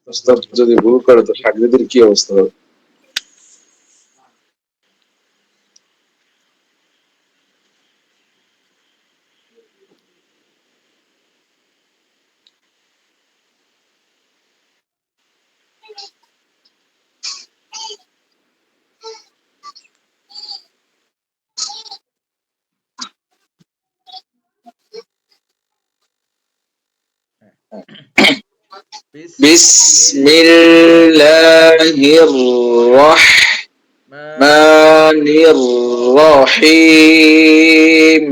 ওস্তাদ যদি ভুল করে তো শাগরেদের কি অবস্থা হবে? বিসমিল্লাহির রহমানির রহিম।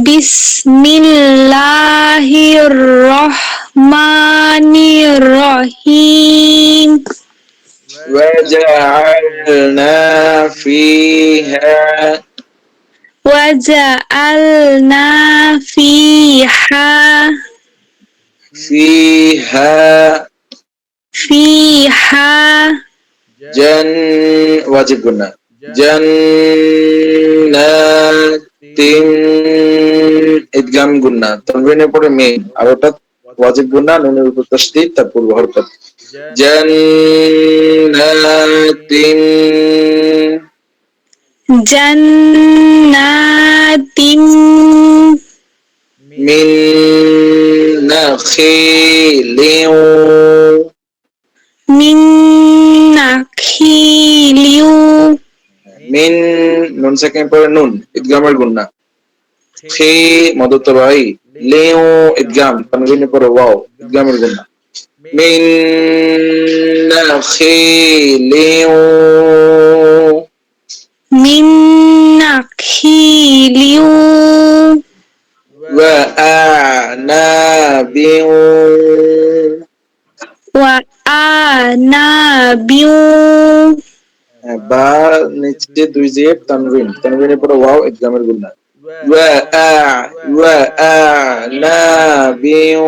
বিসমিল্লাহির রহমানির রহিম। وجعلنا فيها وجعلنا فيها جن واجب قلنا جنات ইদগাম গুন্না তানবিনের পরে মেইন আর ওটা ওয়াজিব গুন্না নুনের উপর তাসদীদ তারপর হরকত জান্নাতিন জান্নাতিন মিন নাখিলিন মিন নাখিলিউ মিন নুন সেকেন্ড পরে নুন ইদগামের গুন্না খি মদতরাই লিউ ইদগাম তানবিনের পরে ওয়াও ইদগামের গুন্না মিন নাখিলিউ মিন নাখিলিউ ওয়া আনাবিউ ওয়া আনাবিউ বা নিচে দুই জেড তানবিনের পরে ওয়াও ইদগামের গুন্না ওয়া আনাবিউ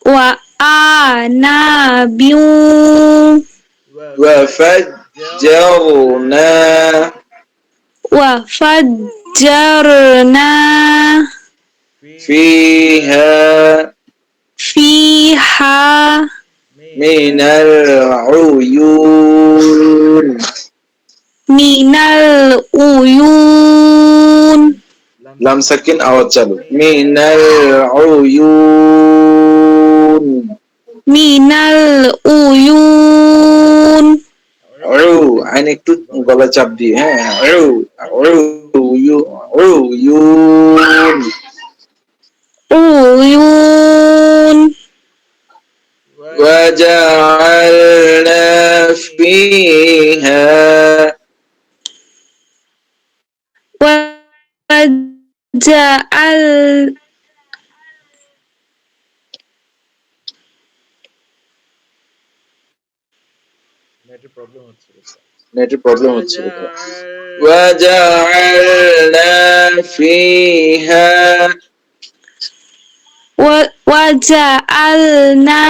ওয়া আনাবিউ وفجرنا ওয়া ফাজ্জারনা فيها ফিহা من العيون মিনাল উয়ুন লাম সাকিন আওয়াজ চালু মিনাল উয়ুন মিনাল উয়ুন আইন একটু গলা চাপ দিয়ে হ্যাঁ উয়ুন উয়ুন وجعلنا فيها وجعل নেটের প্রবলেম হচ্ছে وجعلنا فيها وجعلنا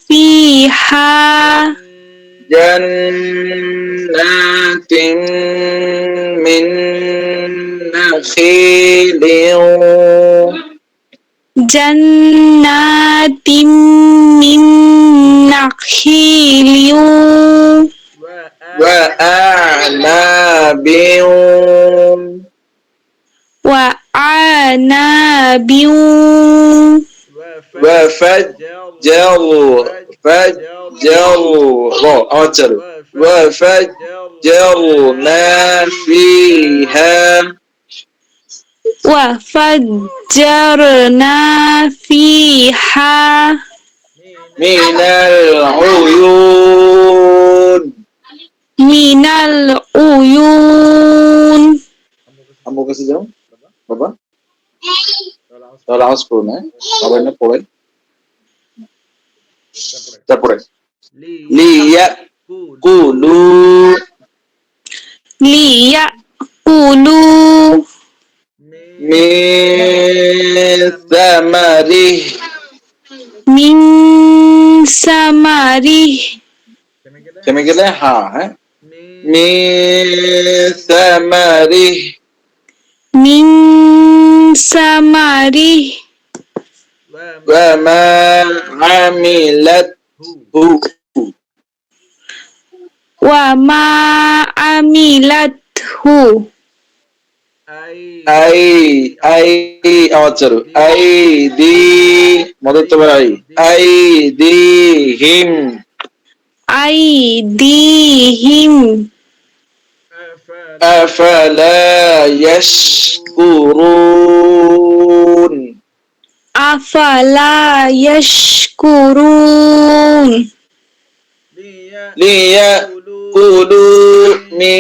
فيها جنات من نخيل جنات من نخيل وأعناب وأعناب وفجرنا فيها وفجرنا فيها من العيون من العيون আম্মুর কাছে যাও বাবা তাহলে আওয়াজ করো না বাবা না পড়ে তারপরে লিয়া কুলু ليأكلوا من ثمره من ثمره থেমে গেলে হ্যাঁ من ثمره من ثمره وما عملته وما عملته أي আওয়াজ চালু أيدي মদত أيديهم أيديهم أفلا يشكرون أفلا يشكرون ليأكلوا من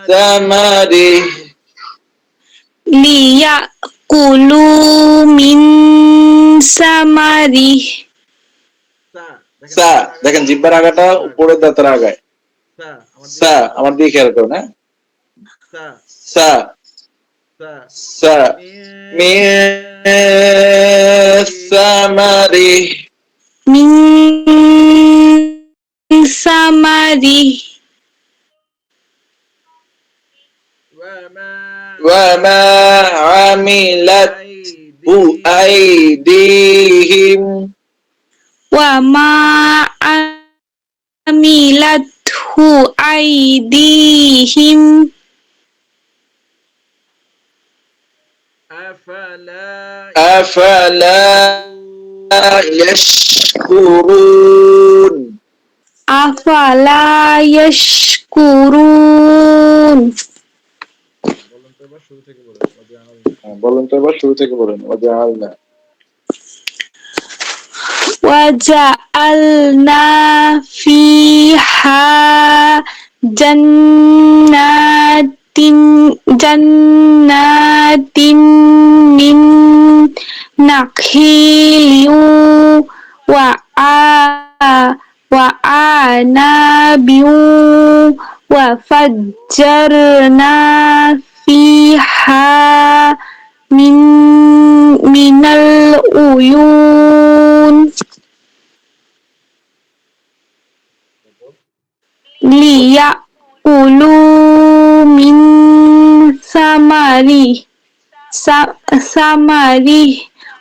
ثمره ليأكلوا من ثمره সা দেখেন জিহ্বার আগাটা উপরের দাঁতের আগায় সা আমার দিকে খেয়াল করুন হ্যাঁ সা সা মিন সামারি من ثمره وما عملته أيديهم وما عملته أيديهم أفلا يشكرون أفلا يشكرون বলুন তো এবার শুরু থেকে বলুন وجعلنا وجعلنا فيها جنات من نخيل وأعناب وفجرنا فيها من العيون ليأكلوا من ثمره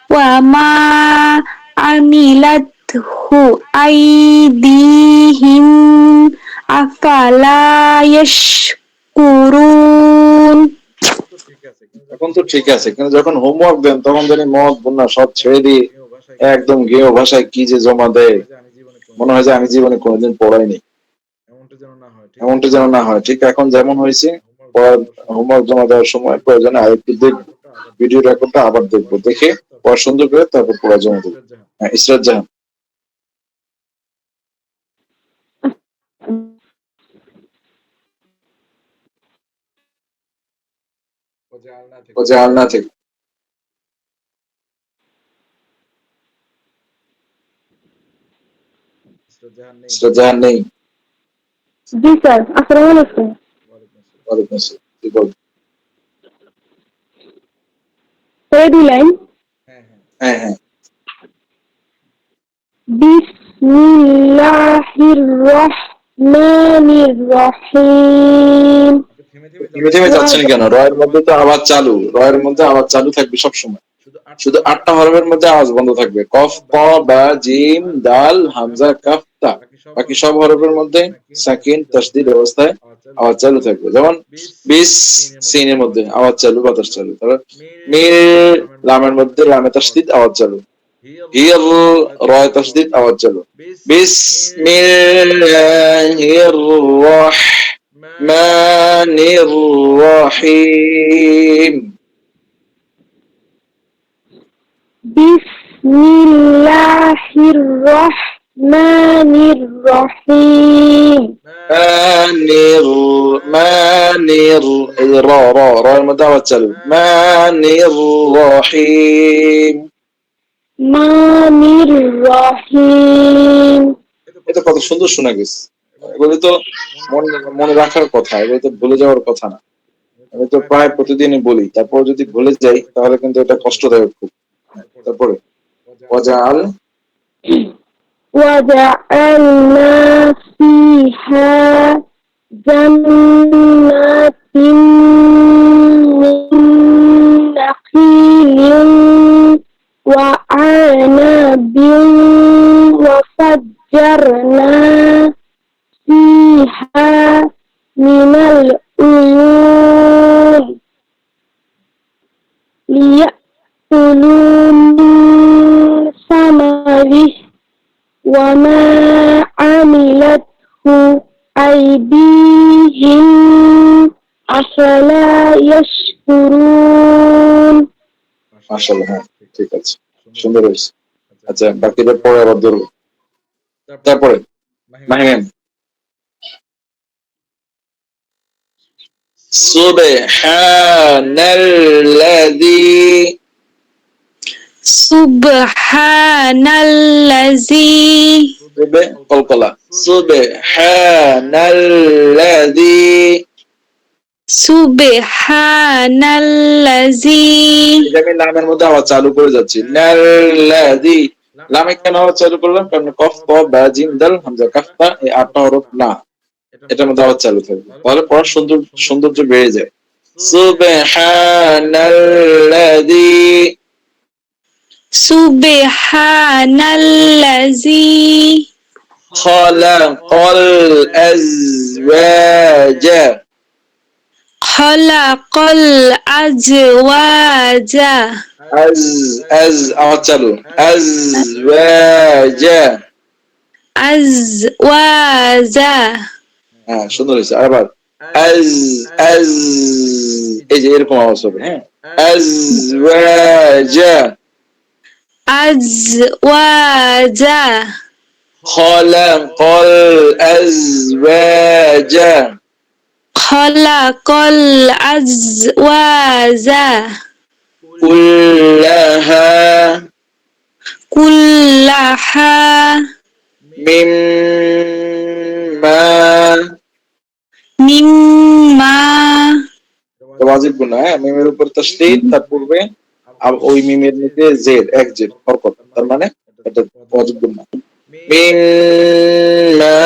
وما عملته أيديهم أفلا يشكرون এখন তো ঠিক আছে কিন্তু যখন হোমওয়ার্ক দেন তখন জানি মদ বন্যা সব ছেড়ে দিয়ে একদম গেও ভাষায় কি যে জমা দেয় মনে হয় যে আমি জীবনে কোনোদিন পড়াইনি এমনটা যেন না হয় ঠিক এখন যেমন হয়েছে হোমওয়ার্ক জমা দেওয়ার সময় প্রয়োজনে আরেকটু দেখবো ভিডিও রেকর্ডটা আবার দেখবো দেখে পড়া সুন্দর করে তারপর পড়া জমা দেবো হ্যাঁ ইসরাত জাহান وجعلنا থেকে ইসরাত জাহান নেই জি স্যার আসসালামু আলাইকুম ওয়ালাইকুম আসসালাম কি বল রেডি লাইন হ্যাঁ হ্যাঁ বিসমিল্লাহির রহমানির রহিম থেমে থেমে যাচ্ছেন কেন রয়ের মধ্যে তো আওয়াজ চালু রয়ের মধ্যে আওয়াজ চালু থাকবে সব সময় শুধু 8টা হরফের মধ্যে আওয়াজ বন্ধ থাকবে কফ ক বা জিম দাল হামজা কাফ তা বাকি সব হরফের মধ্যে সাকিন তাসদীদ অবস্থায় আওয়াজ চালু থাকবে যেমন বিস সিনের মধ্যে আওয়াজ চালু বাতাস চালু তারপর মির লামের মধ্যে লামে তাসদীদ আওয়াজ চালু হিয়ার রয় তাসদীদ আওয়াজ চালু বিসমিল্লাহির রাহমানির রহিম বিসমিল্লাহির রহমানির রহিম মানির এর মধ্যে আওয়াজ চালু মানির রহিম মানির রহিম এটা কত সুন্দর শোনা গেছে এগুলো তো মনে রাখার কথা এগুলো তো ভুলে যাওয়ার কথা না আমি তো প্রায় প্রতিদিনই বলি তারপর যদি ভুলে যাই তাহলে কিন্তু এটা কষ্টদায়ক খুব তারপরে ওয়াজাল وجعلنا فيها جنات من نخيل وعنب وفجرنا فيها من العيون ليأكلوا من ثمره وما عملته أيديهم أفلا يشكرون মাশাআল্লাহ, হ্যাঁ ঠিক আছে, সুন্দর হয়েছে। আচ্ছা বাকিটা পরে আবার ধরবো। তারপরে মাহিম, সুবহানাল্লাযী, সুবহানাল্লাযী সুবে কলকলা, সুবহানাল্লাযী, সুবহানাল্লাযী এটা আমি লামের মধ্যে আবার চালু করে যাচ্ছি। নাল্লাযী, লামে কেন আবার চালু করলাম? কারণ কফ ক বা জিম দাল হামজা কাফ তা এই 8টা হরফ না, এটার মধ্যে আবার চালু থাকবে, তাহলে পড়ার সৌন্দর্য বেড়ে যায়। সুবহানাল্লাযী, সুবহানাল্লাযী খালাকাল আযওয়াজা, খালাকাল আজওয়াজা আবার চালু, আযওয়াজা, আজওয়াজা হ্যাঁ সুন্দর হয়েছে। আবার আজ আজ, এই যে এরকম আওয়াজ হবে, হ্যাঁ, আযওয়াজা, আজওয়াজা খালাকাল আযওয়াজা, খালাকাল আজওয়াজা কুল্লাহা কুল্লাহা মিম্মা, মিম্মা ওয়াজিব গুনা, হ্যাঁ, মিমের উপর তাসদীদ, তার পূর্বে ওই মিমের নিচে জেড, এক জেড হরকত, তার মানে এটা ওয়াজিব গুনা। মিম্মা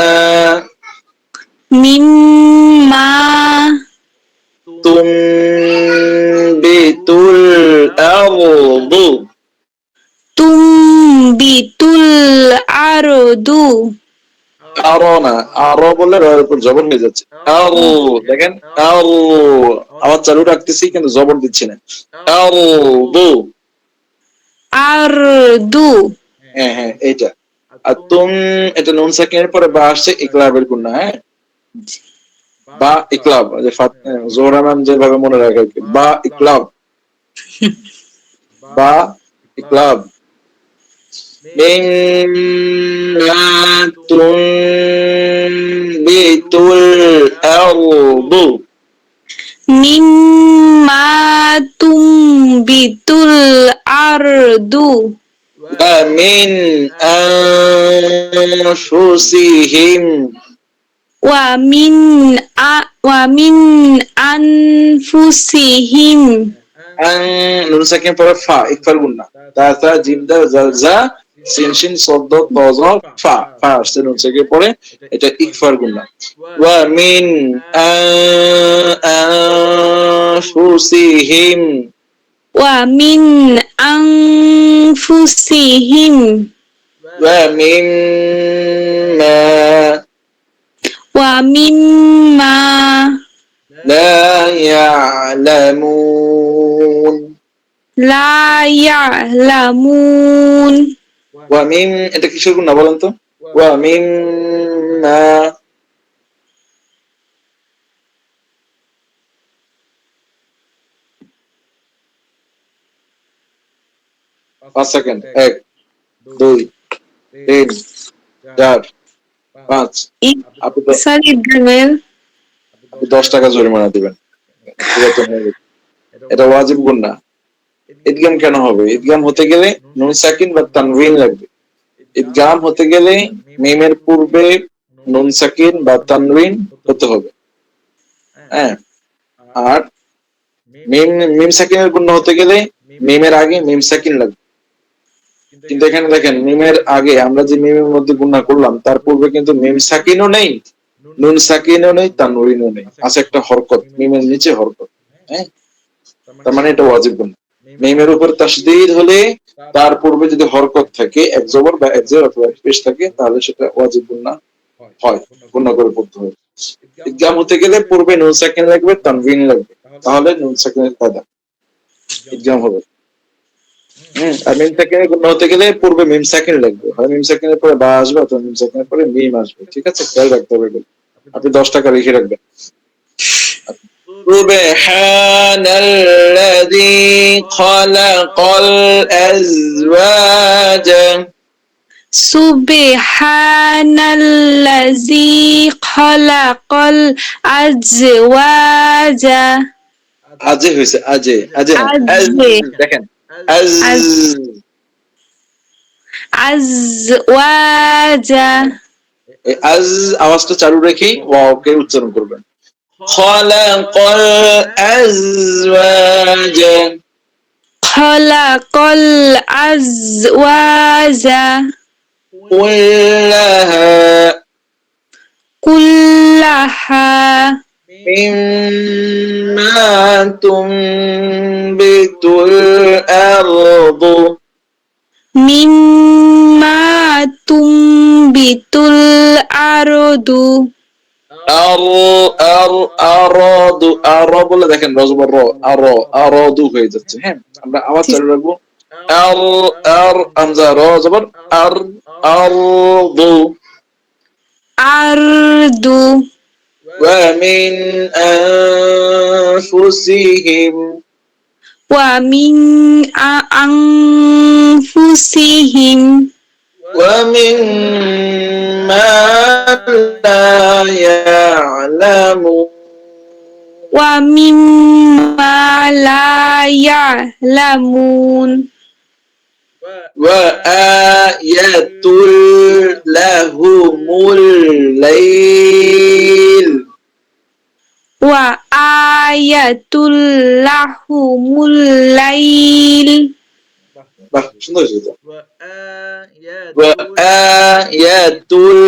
মিম্মা তুমবিতুল আরদু, তুমবিতুল আরদু আরো না, আরো বলে রয়ের উপর জবর হয়ে যাচ্ছে। আরো, দেখেন আরো, আবার চালু রাখতেছি কিন্তু জবর দিচ্ছি না। আরদু, আরদু হ্যাঁ হ্যাঁ এইটা। আর এটা নুন সাকিনের পরে বা আসছে ইকলাবের গুণা, হ্যাঁ, বা ইকলাব, যে জোহরা ম্যাম যেভাবে মনে রাখে আর কি, বা ইকলাব, বা ইকলাব। মিম্মা তুনবিতুল আরদু, মিম্মা তুমবিতুল আরদু ওয়া মিন আনফুসিহিম, ওয়া মিন আনফুসিহিম নুন সাকিন পরে ফা, ইকফার গুন্না, তা জিম দা জাল জা সিন শিন সদ্দ তজ ফা, ফা আসছে নুন সাকিন পরে, এটা ইকফার গুন্না। ওয়া মিন আনফুসিহিম, ওয়া মিন আনফুসিহিম ওয়া মিম্মা ওয়া মিম্মা লা ইয়ালামুন, লা ইয়ালামুন ওয়া মিম, এটা কিসের গুণা বলেন তো? ওয়া মিম্মা, 5 সেকেন্ড, 1 2 3 4 5, আপনি 10 টাকা জরিমানা দিবেন। এটা ওয়াজিব গুণা। ইদগাম কেন হবে? ইদগাম হতে গেলে নুন সাকিন বা তানউইন লাগবে। ইদগাম হতে গেলে মিমের পূর্বে নুন সাকিন বা তানউইন হতে হবে, হ্যাঁ, আর মিম সাকিনের গুণা হতে গেলে মিমের আগে মিম সাকিন লাগবে। কিন্তু এখানে দেখেন মিমের আগে আমরা যে মিমের মধ্যে গুণা করলাম তার পূর্বে কিন্তু মিম সাকিনও নেই, নুন সাকিনও নেই, তানউইনও নেই, আছে একটা হরকত, মিমের নিচে হরকত, হ্যাঁ, তার মানে এটা ওয়াজিব গুণা। মিমের উপর তাসদীদ হলে তার পূর্বে যদি হরকত থাকে, এক জবর বা এক জের অথবা এক পেশ থাকে, তাহলে সেটা ওয়াজিব গুন্নাহ হয়, গুন্নাহ করে পড়তে হবে। ইদগাম হতে গেলে পূর্বে নুন সাকিন লাগবে, তানবিন লাগবে, তাহলে নুন সাকিনের কায়দা ইদগাম হবে। আর মিম সাকিনের গুন্নাহ হতে গেলে পূর্বে মিম সাকিন লাগবে, হয় মিম সাকিনের পরে বা আসবে অথবা মিম সাকিনের পরে মিম আসবে। ঠিক আছে, খেয়াল রাখতে হবে এগুলো। আপনি 10 টাকা লিখে রাখবেন। سبحان الذي خلق الأزواج সুবহানাল্লাযী খালাকাল আযওয়াজা আজে হয়েছে, আজে আজে না, আজ, আজে দেখেন আজ, আজ আযওয়াজা এই আজ আওয়াজটা চালু রেখে ওয়াওকে উচ্চারণ করবেন। খালাকাল আজওয়াজা খালাকাল আযওয়াজা কুল্লাহা কুল্লাহা মিম্মা তুনবিতুল আরদু মিম্মা তুমবিতুল আরদু আরদু বলে দেখেন রজবর র আর আরদু হয়ে যাচ্ছে। হ্যাঁ, আমরা আওয়াজ চালু রাখবো। হামজা র জবর আর আরদু আরদু ওয়া মিন আনফুসিহিম ওয়া মিন আনফুসিহিম ওয়া মিম্মা লা ইয়ালামুন ওয়া মিম্মা লা ইয়ালামুন ওয়া আয়াতুল লাহুমুল লাইল ওয়া আয়াতুল লাহুমুল লাইল বাহ, সুন্দর হয়েছে তো। ওয়া আয়াতুল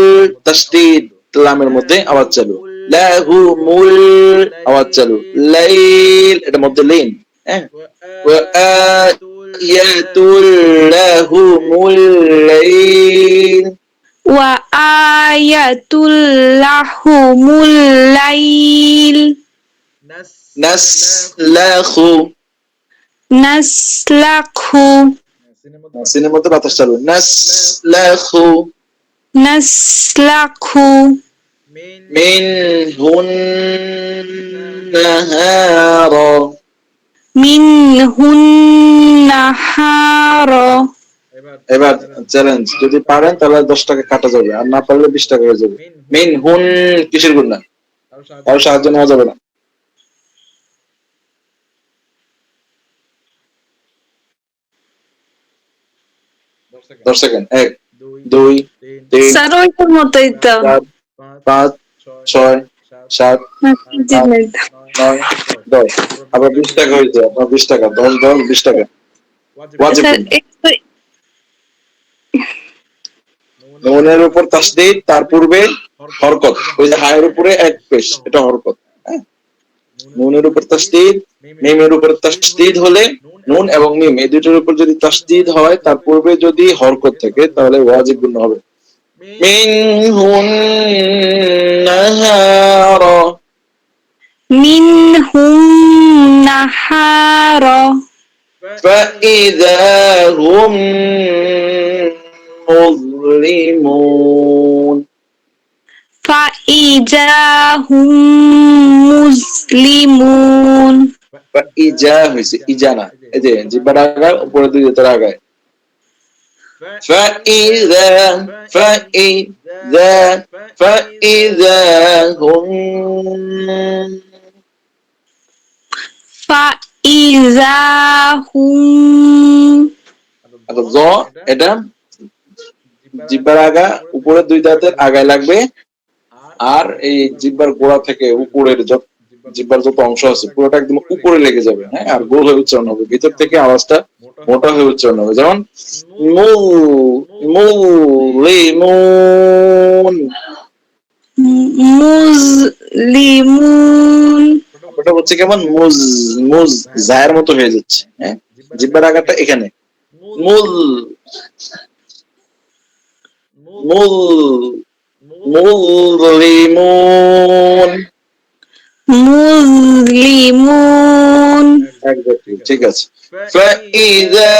তাসদীদ, লামের মধ্যে আওয়াজ চালু, লাহুমুল আওয়াজ চালু, লাইল এটা মধ্যে লিন। হ্যাঁ, ওয়া আয়াতুল লাহুমুল লাইল ওয়া আয়াতুল লাহুমুল লাইল নাসলাখু নাসলাখু সিনের মধ্যে বাতাস চালু, নাসলাখু নাসলাখু মিনহুন নাহারা মিনহুন নাহারা এবার চ্যালেঞ্জ, যদি পারেন তাহলে 10 টাকা কাটা যাবে, আর না পারলে 20 টাকা হয়ে যাবে। মিনহুন কিসের গুণ না, কারো সাহায্য নেওয়া যাবে না। দশ সেকেন্ড, 1 2 3 স্যার ওইটার মতোই তো 4 5 6 7 8 9 10। আবার 20 টাকা হয়েছে, আপনার 20 টাকা, 10 10 20 টাকা ওয়াজিব স্যার গুণ। নুনের উপর তাসদীদ, তার পূর্বে হরকত, ওই যে হায়ের উপরে এক পেশ, এটা হরকত। হ্যাঁ, নুনের উপর তাসদীদ, মিমের উপর তাসদীদ হলে নুন এবং মিম এই দুটোর উপর যদি তাসদীদ হয়, তার পূর্বে যদি হরকত থাকে, তাহলে ওয়াজিব গুণ হবে। মিনহুন নাহারা মিনহুম নাহারা فإذا هم مظلمون ফাইজা হুম মুসলিমুন ইজা হয়েছে, ইজা না, এই যে জিব্বার আগায় উপরে দুই হাতের আগায়। فإذا فإذا فإذا هم ফাইজা হুম আর জ এটা জিব্বার আগা উপরে দুই দাঁতের আগায় লাগবে, আর এই জিব্বার গোড়া থেকে উপরের জিব্বার যত অংশ আছে পুরোটা একদম উপরে লেগে যাবে। হ্যাঁ, আর গোল হয়ে উচ্চারণ হবে, ভিতর থেকে আওয়াজটা মোটা হয়ে উচ্চারণ হবে, যেমন মু মু লিমুন। মুসলিমুন ওটা হচ্ছে কেমন মুজ মুজ জায়ের মতো হয়ে যাচ্ছে। হ্যাঁ, জিহ্বার আগারটা এখানে, মুল মুল মুজলিমুন। মুসলিমুন Exactly, ঠিক আছে। فإذا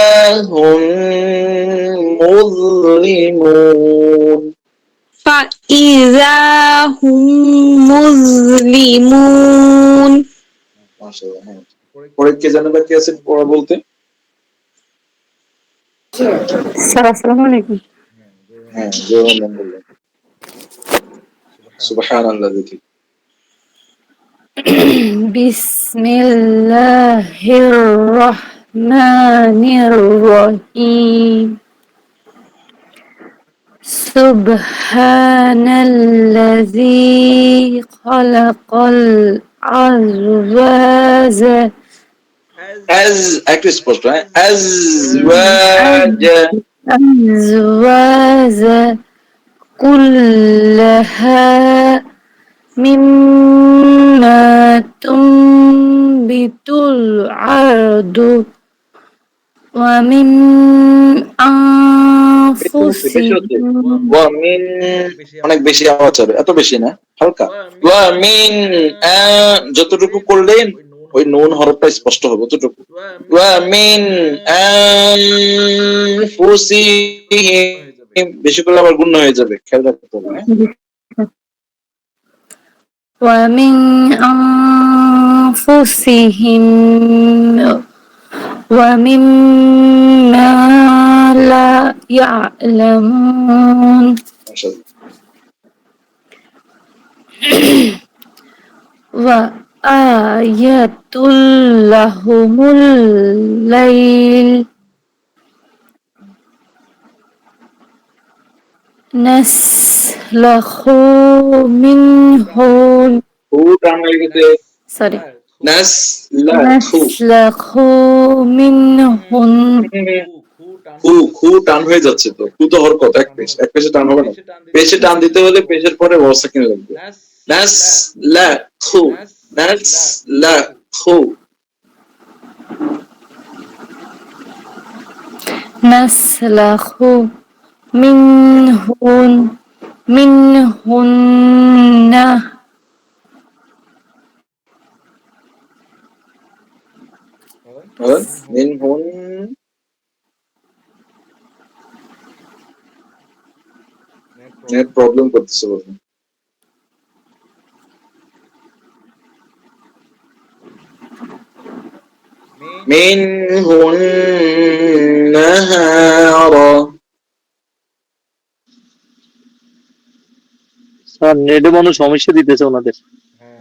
هم مظلمون। فإذا هم মুসলিমুন। মাশাআল্লাহ, হ্যাঁ। পরে কে জানে বা কি আছে পড়া বলতে? স্যার আসসালামু আলাইকুম। হ্যাঁ, জোরে আলহামদুলিল্লাহ। সুবহানাল্লাহ। দেখি বিসমিল্লাহির রহমানির রহিম। সুবহানাল্লাযী খালাকাল আযওয়াজা as একটু স্পষ্ট, হ্যাঁ, azwaja। আযওয়াজা কুল্লাহা মিম্মা তুনবিতুল আরদু ওয়া মিন বেশি হচ্ছে। আনফুসিহিম ওয়া মিন, অনেক বেশি আওয়াজ হবে, এত বেশি না, হালকা। ওয়া মিন যতটুকু করলেন ওই নুন হরফটা স্পষ্ট হবে, ততটুকু। ওয়া মিন আনফুসিহিম, বেশি করলে আবার গুণ হয়ে যাবে, খেয়াল রাখতে হবে, হ্যাঁ। ওয়া মিন আনফুসিহিম ওয়া মিম্মা লা ইয়ালামুন মাশাআল্লাহ। ওয়া আয়াতুল লাহুমুল লাইল নাসলাখু মিনহু হু টান হয়ে গেছে, সরি নাসলাখু। নাসলাখু মিনহুন খু টান হয়ে যাচ্ছে, তো খু তো হরকত, এক পেশ, এক পেশে টান হবে না। পেশে টান দিতে হলে পেশের পরে ওয়াসাকিন লাগবে। নাসলাখু, নাসলাখু। নাসলাখু মিনহুন্না মিনহুন, নেট প্রবলেম করতেছে বলতে। মিনহুন নাহারা। স্যার নেটে মনে হয় সমস্যা দিতেছে ওনাদের।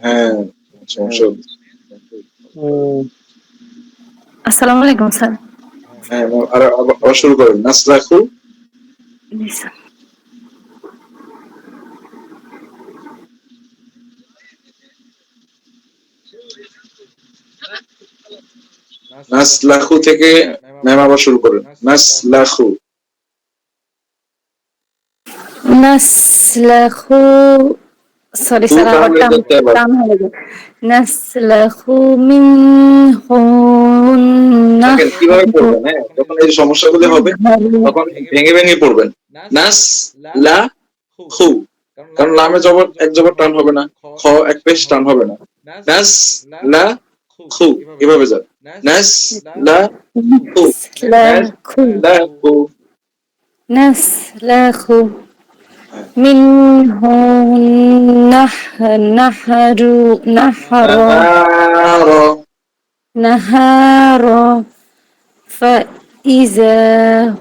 হ্যাঁ, সমস্যা হচ্ছে। আসসালামু আলাইকুম স্যার। হ্যাঁ, আর আবার শুরু করেন, নাসলাখু। নাসলাখু থেকে ম্যাম আবার শুরু করেন, নাসলাখু। নাসলাখু সরি খু স্যার টান আবার হয়ে যাচ্ছে আবার। টান হয়ে গেল। নাসলাখু মিনহুন্না দেখেন কিভাবে পড়বেন, হ্যাঁ, যখন এই সমস্যাগুলো হবে তখন ভেঙে ভেঙে পড়বেন। নাসলাখু, কারণ লামে জবর এক জবর টান হবে না, খ এক পেশ টান হবে না। নাসলাখু, এভাবে যান। নাসলাখু, নাসলাখু নাসলাখু। নাসলাখু মিনহুন্না নাহারু নাহারা। নাহারা فإذا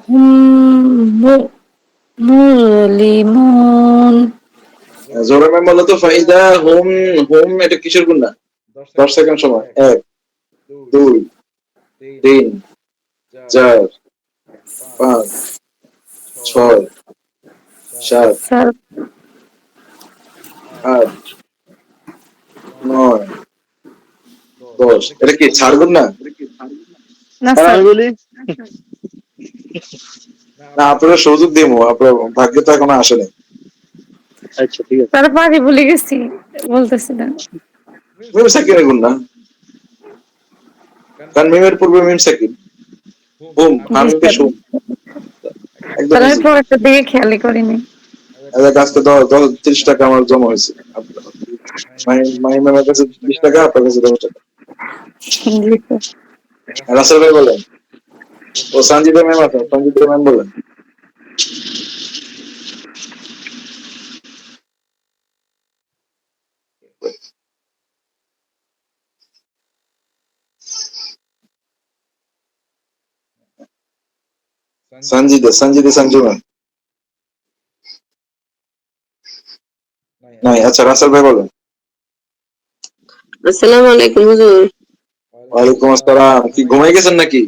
هم মুজলিমুন জোরে ম্যাম বলো তো, ফাইদা হুম, হুম এটা কিসের গুণ না? 10 সেকেন্ড সময়, 1 2 3 4 5 6 7 8 9 10। এটা কি ছাড়গুন না? না স্যার স্যার আমি বলি না, আপনারা সুযোগ দিব, আপনার ভাগ্যে তো এখনো আসে নাই। আচ্ছা ঠিক আছে। স্যার পারি ভুলে গেছি বলতেছি না মিম সাকিনের গুণ না, কারণ মিমের পূর্বে মিম সাকিন। হুম হামিমকে শুম একদম তাহলে আমি easy। পরেরটার দিকে খেয়ালই করিনি। আজকে 30 টাকা আমার জমা হয়েছে। মাহিমের কাছে 20 টাকা, আপনার কাছে 10 টাকা। জি তো। রাসেল ভাই বলেন। ও সঞ্জিতা ম্যাম আছে, সঞ্জিতা ম্যাম বলেন। সঞ্জিতা সঞ্জু ম্যাম নাই। আচ্ছা রাসেল ভাই বলেন। আসসালামু আলাইকুম হুজুর। ওয়ালাইকুম আসসালাম। কি ঘুমাই গেছেন নাকি?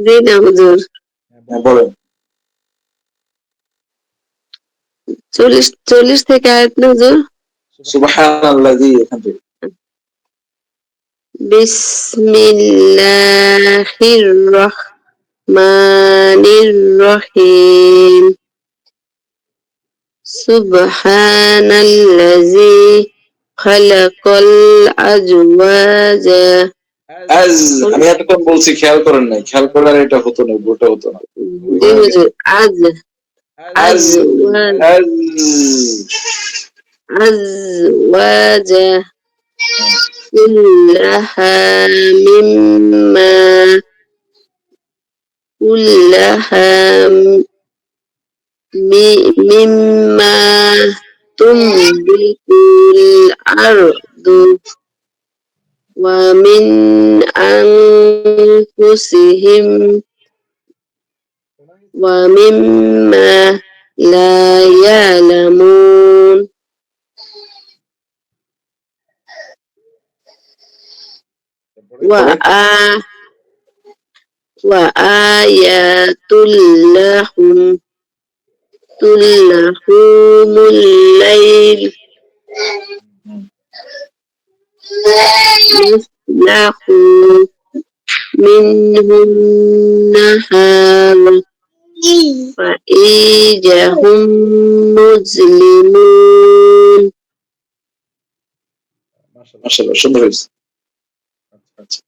জি না হুজুর। হ্যাঁ বলেন। 40 থেকে আয়াত না হুজুর। সুবহানাল্লাযী এখান থেকে। বিসমিল্লাহির রহমানির রহিম। সুবহানাল্লাযী খালাকাল আজওয়াজা। আজ আমি এতক্ষণ বলছি খেয়াল করেন নাই, খেয়াল করলে আর এটা হতো না, গোটা হতো না। জি হুজুর। আজ আজ আজওয়াজ আজ আজওয়াজা كلها كلها مما تنبت الأرض ومن أنفسهم ومما لا يعلمون وآيات لهم الليل يسلخ منه النهار فإذا هم مظلمون মাশাআল্লাহ সুন্দর হয়েছে। আচ্ছা